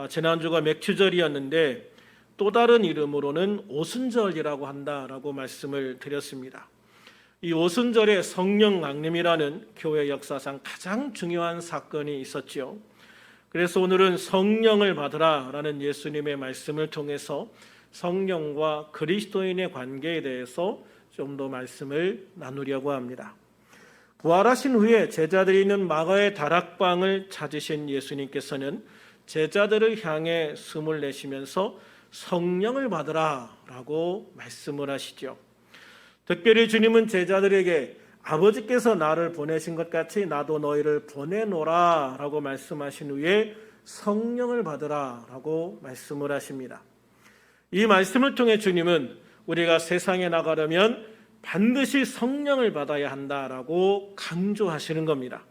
지난주가 맥주절이었는데 또 다른 이름으로는 오순절이라고 한다라고 말씀을 드렸습니다. 이 오순절에 성령 강림이라는 교회 역사상 가장 중요한 사건이 있었지요. 그래서 오늘은 성령을 받으라라는 예수님의 말씀을 통해서 성령과 그리스도인의 관계에 대해서 좀 더 말씀을 나누려고 합니다. 부활하신 후에 제자들이 있는 마가의 다락방을 찾으신 예수님께서는 제자들을 향해 숨을 내쉬면서 성령을 받으라라고 말씀을 하시죠. 특별히 주님은 제자들에게 아버지께서 나를 보내신 것 같이 나도 너희를 보내노라라고 말씀하신 후에 성령을 받으라라고 말씀을 하십니다. 이 말씀을 통해 주님은 우리가 세상에 나가려면 반드시 성령을 받아야 한다라고 강조하시는 겁니다.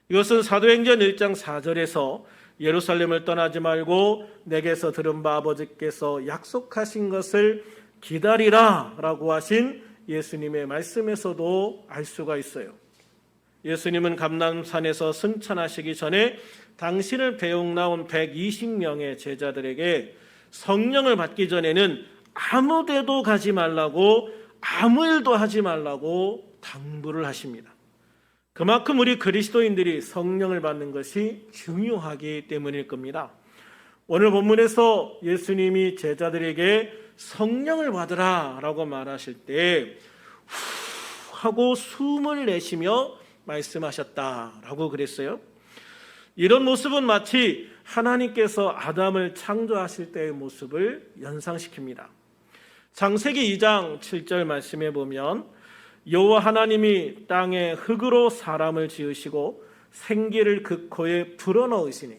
이것은 사도행전 1장 4절에서 예루살렘을 떠나지 말고 내게서 들은 바 아버지께서 약속하신 것을 기다리라라고 하신 예수님의 말씀에서도 알 수가 있어요. 예수님은 감람산에서 승천하시기 전에 당신을 배웅 나온 120명의 제자들에게 성령을 받기 전에는 아무 데도 가지 말라고, 아무 일도 하지 말라고 당부를 하십니다. 그만큼 우리 그리스도인들이 성령을 받는 것이 중요하기 때문일 겁니다. 오늘 본문에서 예수님이 제자들에게 성령을 받으라라고 말하실 때 후 하고 숨을 내쉬며 말씀하셨다라고 그랬어요. 이런 모습은 마치 하나님께서 아담을 창조하실 때의 모습을 연상시킵니다. 창세기 2장 7절 말씀에 보면 여호와 하나님이 땅에 흙으로 사람을 지으시고 생기를 그 코에 불어넣으시니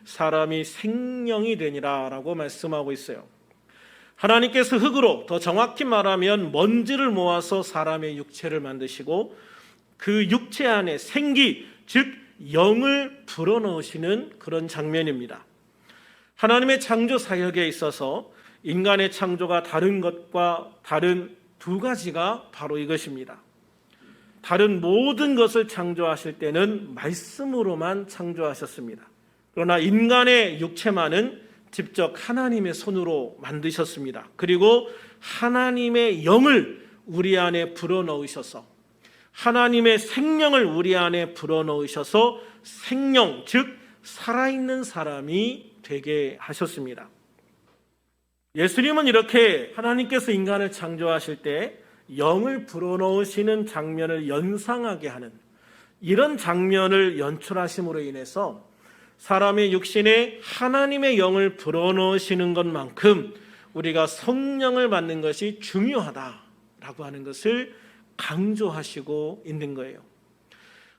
사람이 생명이 되니라 라고 말씀하고 있어요. 하나님께서 흙으로, 더 정확히 말하면 먼지를 모아서 사람의 육체를 만드시고 그 육체 안에 생기, 즉 영을 불어넣으시는 그런 장면입니다. 하나님의 창조 사역에 있어서 인간의 창조가 다른 것과 다른 두 가지가 바로 이것입니다. 다른 모든 것을 창조하실 때는 말씀으로만 창조하셨습니다. 그러나 인간의 육체만은 직접 하나님의 손으로 만드셨습니다. 그리고 하나님의 영을 우리 안에 불어넣으셔서, 하나님의 생명을 우리 안에 불어넣으셔서 생명, 즉 살아있는 사람이 되게 하셨습니다. 예수님은 이렇게 하나님께서 인간을 창조하실 때 영을 불어넣으시는 장면을 연상하게 하는 이런 장면을 연출하심으로 인해서 사람의 육신에 하나님의 영을 불어넣으시는 것만큼 우리가 성령을 받는 것이 중요하다라고 하는 것을 강조하시고 있는 거예요.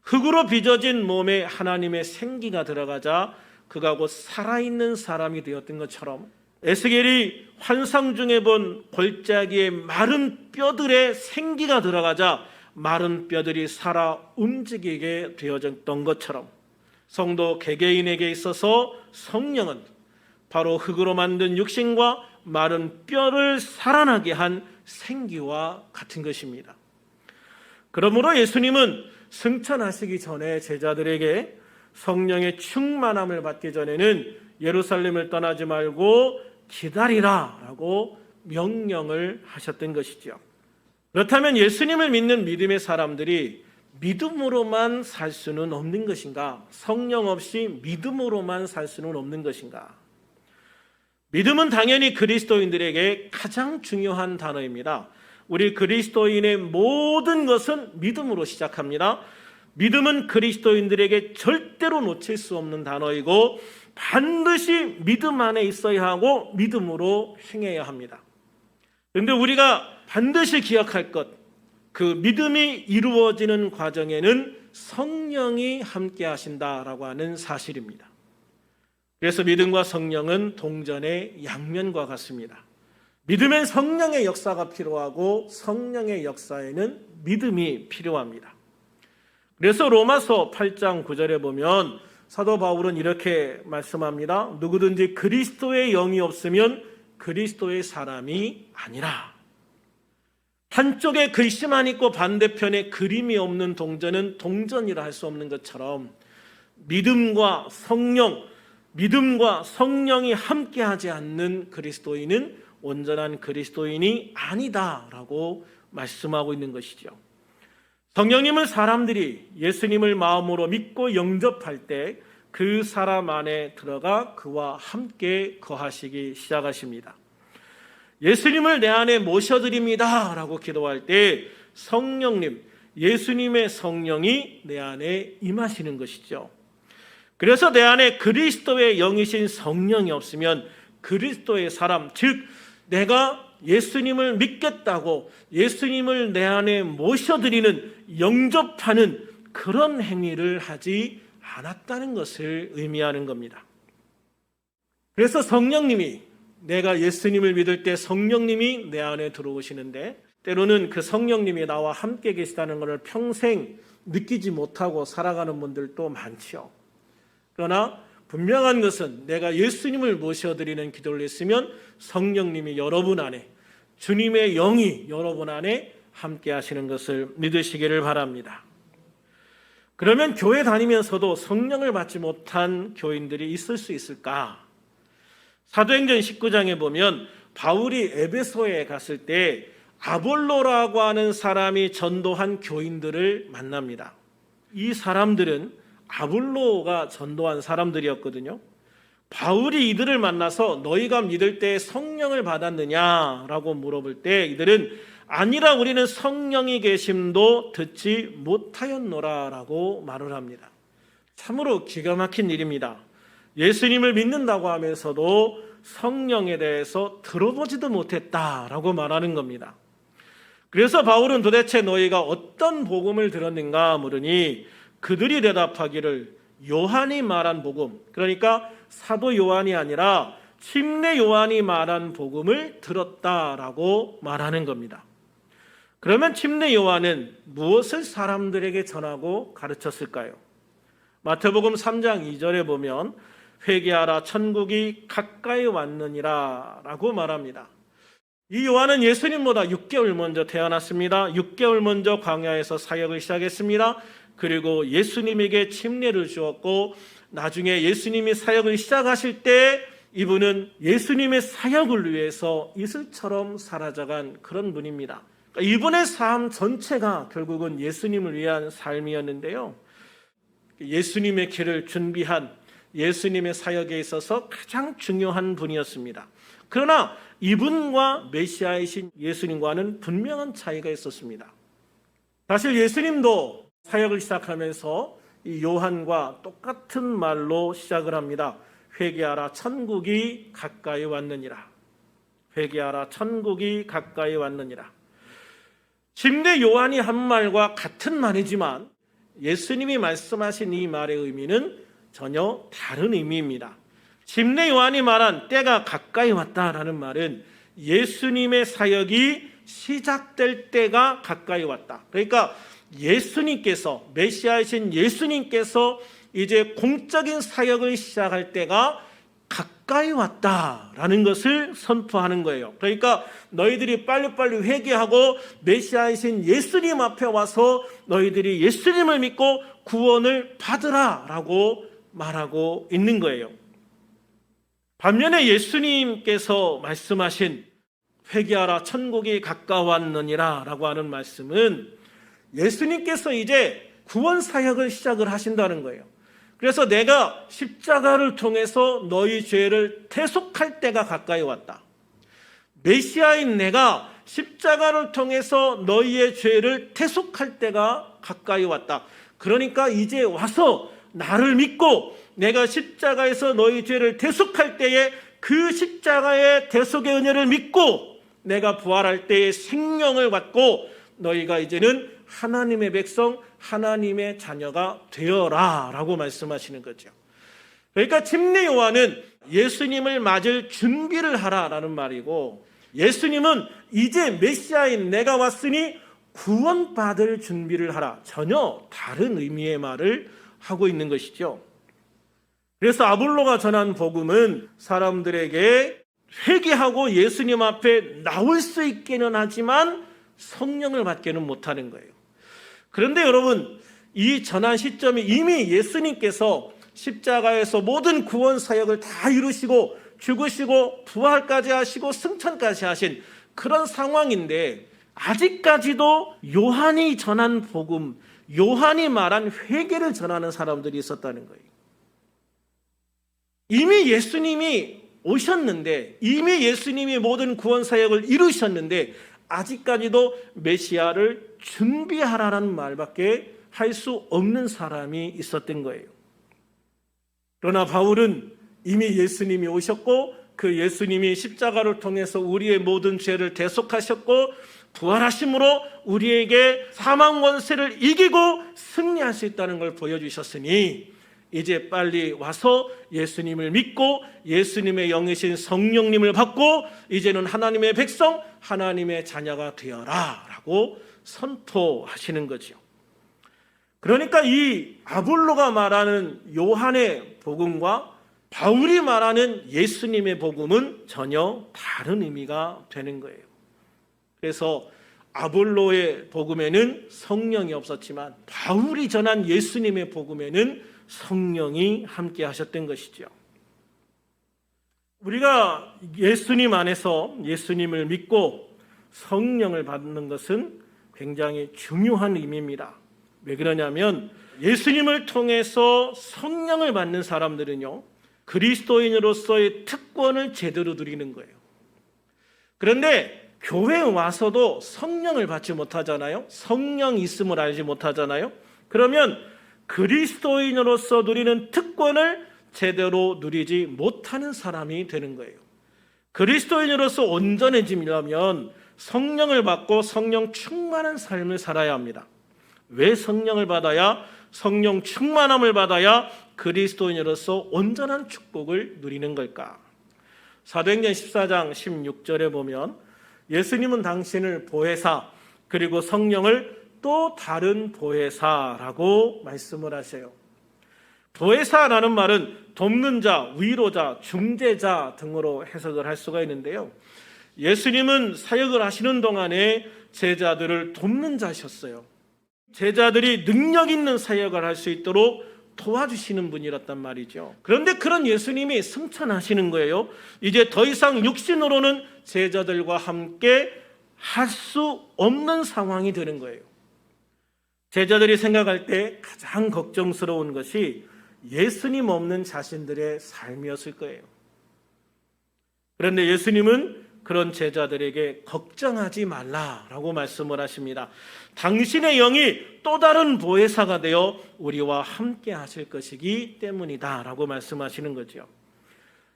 흙으로 빚어진 몸에 하나님의 생기가 들어가자 그가 곧 살아있는 사람이 되었던 것처럼 에스겔이 환상 중에 본 골짜기의 마른 뼈들에 생기가 들어가자 마른 뼈들이 살아 움직이게 되어졌던 것처럼 성도 개개인에게 있어서 성령은 바로 흙으로 만든 육신과 마른 뼈를 살아나게 한 생기와 같은 것입니다. 그러므로 예수님은 승천하시기 전에 제자들에게 성령의 충만함을 받기 전에는 예루살렘을 떠나지 말고 기다리라라고 명령을 하셨던 것이죠. 그렇다면 예수님을 믿는 믿음의 사람들이 믿음으로만 살 수는 없는 것인가? 성령 없이 믿음으로만 살 수는 없는 것인가? 믿음은 당연히 그리스도인들에게 가장 중요한 단어입니다. 우리 그리스도인의 모든 것은 믿음으로 시작합니다. 믿음은 그리스도인들에게 절대로 놓칠 수 없는 단어이고 반드시 믿음 안에 있어야 하고 믿음으로 행해야 합니다. 그런데 우리가 반드시 기억할 것, 그 믿음이 이루어지는 과정에는 성령이 함께 하신다라고 하는 사실입니다. 그래서 믿음과 성령은 동전의 양면과 같습니다. 믿음엔 성령의 역사가 필요하고 성령의 역사에는 믿음이 필요합니다. 그래서 로마서 8장 9절에 보면 사도 바울은 이렇게 말씀합니다. 누구든지 그리스도의 영이 없으면 그리스도의 사람이 아니라. 한쪽에 글씨만 있고 반대편에 그림이 없는 동전은 동전이라 할 수 없는 것처럼 믿음과 성령이 함께하지 않는 그리스도인은 온전한 그리스도인이 아니다라고 말씀하고 있는 것이죠. 성령님은 사람들이 예수님을 마음으로 믿고 영접할 때 그 사람 안에 들어가 그와 함께 거하시기 시작하십니다. 예수님을 내 안에 모셔드립니다 라고 기도할 때 성령님, 예수님의 성령이 내 안에 임하시는 것이죠. 그래서 내 안에 그리스도의 영이신 성령이 없으면 그리스도의 사람, 즉 내가 예수님을 믿겠다고 예수님을 내 안에 모셔드리는, 영접하는 그런 행위를 하지 않았다는 것을 의미하는 겁니다. 그래서 성령님이, 내가 예수님을 믿을 때 성령님이 내 안에 들어오시는데 때로는 그 성령님이 나와 함께 계시다는 것을 평생 느끼지 못하고 살아가는 분들도 많죠. 그러나 분명한 것은 내가 예수님을 모셔드리는 기도를 했으면 성령님이 여러분 안에, 주님의 영이 여러분 안에 함께 하시는 것을 믿으시기를 바랍니다. 그러면 교회 다니면서도 성령을 받지 못한 교인들이 있을 수 있을까? 사도행전 19장에 보면 바울이 에베소에 갔을 때 아볼로라고 하는 사람이 전도한 교인들을 만납니다. 이 사람들은 아볼로가 전도한 사람들이었거든요. 바울이 이들을 만나서 너희가 믿을 때 성령을 받았느냐라고 물어볼 때 이들은 아니라 우리는 성령이 계심도 듣지 못하였노라라고 말을 합니다. 참으로 기가 막힌 일입니다. 예수님을 믿는다고 하면서도 성령에 대해서 들어보지도 못했다라고 말하는 겁니다. 그래서 바울은 도대체 너희가 어떤 복음을 들었는가 물으니 그들이 대답하기를 요한이 말한 복음, 그러니까 사도 요한이 아니라 침례 요한이 말한 복음을 들었다라고 말하는 겁니다. 그러면 침례 요한은 무엇을 사람들에게 전하고 가르쳤을까요? 마태복음 3장 2절에 보면 회개하라 천국이 가까이 왔느니라 라고 말합니다. 이 요한은 예수님보다 6개월 먼저 태어났습니다. 6개월 먼저 광야에서 사역을 시작했습니다. 그리고 예수님에게 침례를 주었고 나중에 예수님이 사역을 시작하실 때 이분은 예수님의 사역을 위해서 이슬처럼 사라져간 그런 분입니다. 이분의 삶 전체가 결국은 예수님을 위한 삶이었는데요. 예수님의 길을 준비한 예수님의 사역에 있어서 가장 중요한 분이었습니다. 그러나 이분과 메시아이신 예수님과는 분명한 차이가 있었습니다. 사실 예수님도 사역을 시작하면서 이 요한과 똑같은 말로 시작을 합니다. 회개하라 천국이 가까이 왔느니라. 회개하라 천국이 가까이 왔느니라. 침례 요한이 한 말과 같은 말이지만 예수님이 말씀하신 이 말의 의미는 전혀 다른 의미입니다. 침례 요한이 말한 때가 가까이 왔다라는 말은 예수님의 사역이 시작될 때가 가까이 왔다. 그러니까 예수님께서, 메시아이신 예수님께서 이제 공적인 사역을 시작할 때가 가까이 왔다라는 것을 선포하는 거예요. 그러니까 너희들이 빨리빨리 회개하고 메시아이신 예수님 앞에 와서 너희들이 예수님을 믿고 구원을 받으라라고 말하고 있는 거예요. 반면에 예수님께서 말씀하신 회개하라 천국이 가까웠느니라 라고 하는 말씀은 예수님께서 이제 구원 사역을 시작을 하신다는 거예요. 그래서 내가 십자가를 통해서 너희 죄를 대속할 때가 가까이 왔다. 메시아인 내가 십자가를 통해서 너희의 죄를 대속할 때가 가까이 왔다. 그러니까 이제 와서 나를 믿고 내가 십자가에서 너희 죄를 대속할 때에 그 십자가의 대속의 은혜를 믿고 내가 부활할 때의 생명을 받고 너희가 이제는 하나님의 백성, 하나님의 자녀가 되어라 라고 말씀하시는 거죠. 그러니까 침례 요한은 예수님을 맞을 준비를 하라라는 말이고 예수님은 이제 메시아인 내가 왔으니 구원받을 준비를 하라. 전혀 다른 의미의 말을 하고 있는 것이죠. 그래서 아볼로가 전한 복음은 사람들에게 회개하고 예수님 앞에 나올 수 있기는 하지만 성령을 받기는 못하는 거예요. 그런데 여러분, 이 전환 시점이 이미 예수님께서 십자가에서 모든 구원 사역을 다 이루시고 죽으시고 부활까지 하시고 승천까지 하신 그런 상황인데, 아직까지도 요한이 전한 복음, 요한이 말한 회개를 전하는 사람들이 있었다는 거예요. 이미 예수님이 오셨는데, 이미 예수님이 모든 구원 사역을 이루셨는데 아직까지도 메시아를 준비하라는 말밖에 할 수 없는 사람이 있었던 거예요. 그러나 바울은 이미 예수님이 오셨고 그 예수님이 십자가를 통해서 우리의 모든 죄를 대속하셨고 부활하심으로 우리에게 사망 권세를 이기고 승리할 수 있다는 걸 보여주셨으니 이제 빨리 와서 예수님을 믿고 예수님의 영이신 성령님을 받고 이제는 하나님의 백성, 하나님의 자녀가 되어라 라고 선포하시는 거죠. 그러니까 이 아볼로가 말하는 요한의 복음과 바울이 말하는 예수님의 복음은 전혀 다른 의미가 되는 거예요. 그래서 아볼로의 복음에는 성령이 없었지만 바울이 전한 예수님의 복음에는 성령이 함께 하셨던 것이죠. 우리가 예수님 안에서 예수님을 믿고 성령을 받는 것은 굉장히 중요한 의미입니다. 왜 그러냐면 예수님을 통해서 성령을 받는 사람들은요, 그리스도인으로서의 특권을 제대로 누리는 거예요. 그런데 교회에 와서도 성령을 받지 못하잖아요. 성령 있음을 알지 못하잖아요. 그러면 그리스도인으로서 누리는 특권을 제대로 누리지 못하는 사람이 되는 거예요. 그리스도인으로서 온전해지려면 성령을 받고 성령 충만한 삶을 살아야 합니다. 왜 성령을 받아야, 성령 충만함을 받아야 그리스도인으로서 온전한 축복을 누리는 걸까? 사도행전 14장 16절에 보면 예수님은 당신을 보혜사 그리고 성령을 또 다른 보혜사라고 말씀을 하세요. 보혜사라는 말은 돕는 자, 위로자, 중재자 등으로 해석을 할 수가 있는데요. 예수님은 사역을 하시는 동안에 제자들을 돕는 자셨어요. 제자들이 능력 있는 사역을 할 수 있도록 도와주시는 분이었단 말이죠. 그런데 그런 예수님이 승천하시는 거예요. 이제 더 이상 육신으로는 제자들과 함께 할 수 없는 상황이 되는 거예요. 제자들이 생각할 때 가장 걱정스러운 것이 예수님 없는 자신들의 삶이었을 거예요. 그런데 예수님은 그런 제자들에게 걱정하지 말라라고 말씀을 하십니다. 당신의 영이 또 다른 보혜사가 되어 우리와 함께 하실 것이기 때문이다 라고 말씀하시는 거죠.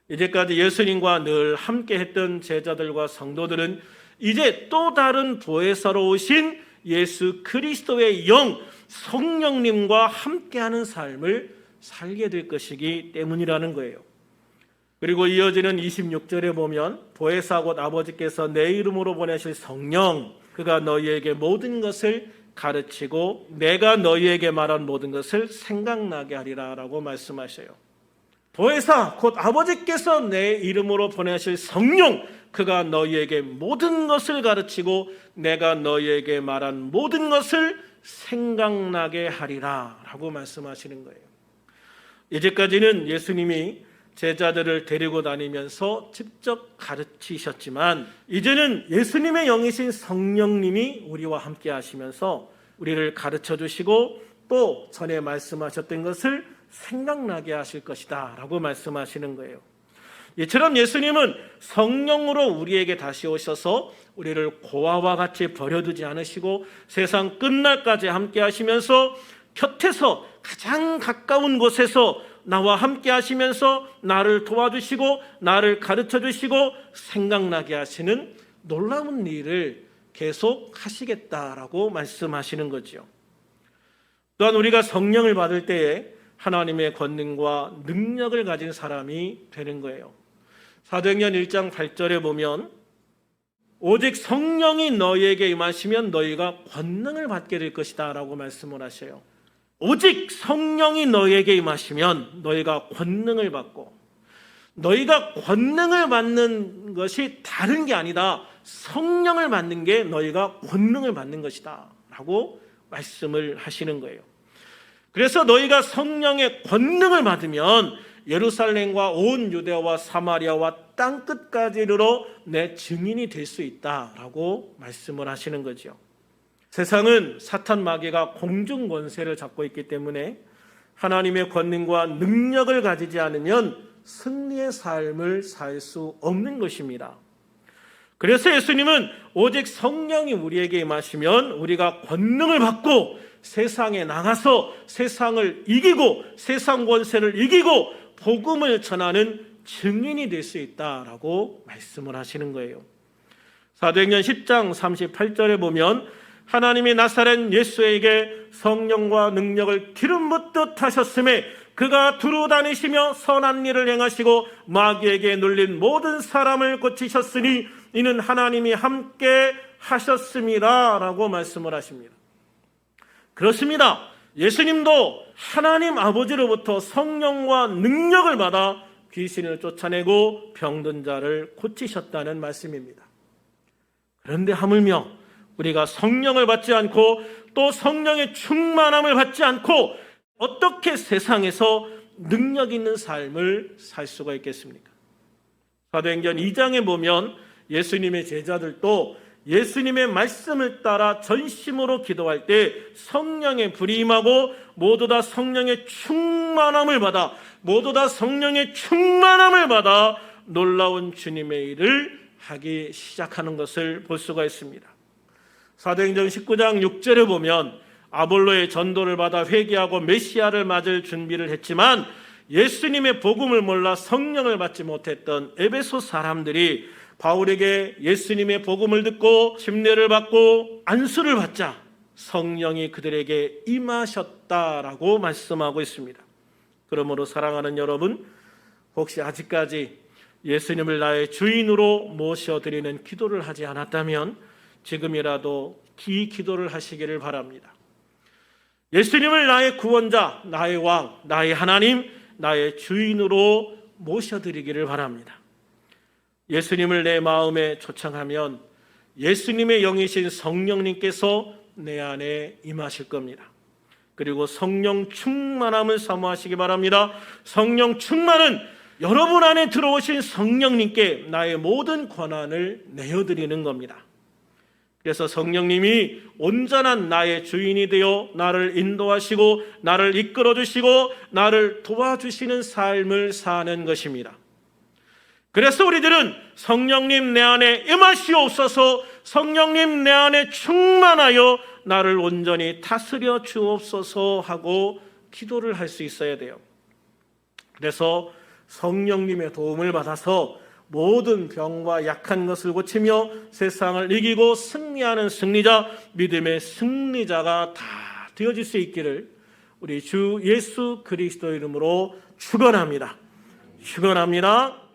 이제까지 예수님과 늘 함께 했던 제자들과 성도들은 이제 또 다른 보혜사로 오신 예수 그리스도의 영, 성령님과 함께하는 삶을 살게 될 것이기 때문이라는 거예요. 그리고 이어지는 26절에 보면 보혜사 곧 아버지께서 내 이름으로 보내실 성령, 그가 너희에게 모든 것을 가르치고 내가 너희에게 말한 모든 것을 생각나게 하리라 라고 말씀하셔요. 보혜사 곧 아버지께서 내 이름으로 보내실 성령, 그가 너희에게 모든 것을 가르치고 내가 너희에게 말한 모든 것을 생각나게 하리라 라고 말씀하시는 거예요. 이제까지는 예수님이 제자들을 데리고 다니면서 직접 가르치셨지만 이제는 예수님의 영이신 성령님이 우리와 함께 하시면서 우리를 가르쳐 주시고 또 전에 말씀하셨던 것을 생각나게 하실 것이다 라고 말씀하시는 거예요. 이처럼 예수님은 성령으로 우리에게 다시 오셔서 우리를 고아와 같이 버려두지 않으시고 세상 끝날까지 함께 하시면서 곁에서 가장 가까운 곳에서 나와 함께 하시면서 나를 도와주시고 나를 가르쳐 주시고 생각나게 하시는 놀라운 일을 계속 하시겠다라고 말씀하시는 거죠. 또한 우리가 성령을 받을 때에 하나님의 권능과 능력을 가진 사람이 되는 거예요. 사도행전 1장 8절에 보면 오직 성령이 너희에게 임하시면 너희가 권능을 받게 될 것이다 라고 말씀을 하셔요. 오직 성령이 너희에게 임하시면 너희가 권능을 받고, 너희가 권능을 받는 것이 다른 게 아니다, 성령을 받는 게 너희가 권능을 받는 것이다 라고 말씀을 하시는 거예요. 그래서 너희가 성령의 권능을 받으면 예루살렘과 온 유대와 사마리아와 땅끝까지 이르러 내 증인이 될 수 있다라고 말씀을 하시는 거죠. 세상은 사탄 마귀가 공중 권세를 잡고 있기 때문에 하나님의 권능과 능력을 가지지 않으면 승리의 삶을 살 수 없는 것입니다. 그래서 예수님은 오직 성령이 우리에게 임하시면 우리가 권능을 받고 세상에 나가서 세상을 이기고 세상 권세를 이기고 복음을 전하는 증인이 될 수 있다라고 말씀을 하시는 거예요. 사도행전 10장 38절에 보면 하나님이 나사렛 예수에게 성령과 능력을 기름 붓듯 하셨음에 그가 두루 다니시며 선한 일을 행하시고 마귀에게 눌린 모든 사람을 고치셨으니 이는 하나님이 함께 하셨음이라 라고 말씀을 하십니다. 그렇습니다. 예수님도 하나님 아버지로부터 성령과 능력을 받아 귀신을 쫓아내고 병든 자를 고치셨다는 말씀입니다. 그런데 하물며 우리가 성령을 받지 않고 또 성령의 충만함을 받지 않고 어떻게 세상에서 능력 있는 삶을 살 수가 있겠습니까? 사도행전 2장에 보면 예수님의 제자들도 예수님의 말씀을 따라 전심으로 기도할 때 성령의 불이 임하고 모두 다 성령의 충만함을 받아 놀라운 주님의 일을 하기 시작하는 것을 볼 수가 있습니다. 사도행전 19장 6절에 보면 아볼로의 전도를 받아 회개하고 메시아를 맞을 준비를 했지만 예수님의 복음을 몰라 성령을 받지 못했던 에베소 사람들이 바울에게 예수님의 복음을 듣고 침례를 받고 안수를 받자 성령이 그들에게 임하셨다라고 말씀하고 있습니다. 그러므로 사랑하는 여러분, 혹시 아직까지 예수님을 나의 주인으로 모셔드리는 기도를 하지 않았다면 지금이라도 이 기도를 하시기를 바랍니다. 예수님을 나의 구원자, 나의 왕, 나의 하나님, 나의 주인으로 모셔드리기를 바랍니다. 예수님을 내 마음에 초청하면 예수님의 영이신 성령님께서 내 안에 임하실 겁니다. 그리고 성령 충만함을 사모하시기 바랍니다. 성령 충만은 여러분 안에 들어오신 성령님께 나의 모든 권한을 내어드리는 겁니다. 그래서 성령님이 온전한 나의 주인이 되어 나를 인도하시고 나를 이끌어주시고 나를 도와주시는 삶을 사는 것입니다. 그래서 우리들은 성령님 내 안에 임하시옵소서, 성령님 내 안에 충만하여 나를 온전히 다스려 주옵소서 하고 기도를 할 수 있어야 돼요. 그래서 성령님의 도움을 받아서 모든 병과 약한 것을 고치며 세상을 이기고 승리하는 승리자, 믿음의 승리자가 다 되어질 수 있기를 우리 주 예수 그리스도 이름으로 축원합니다. 축원합니다.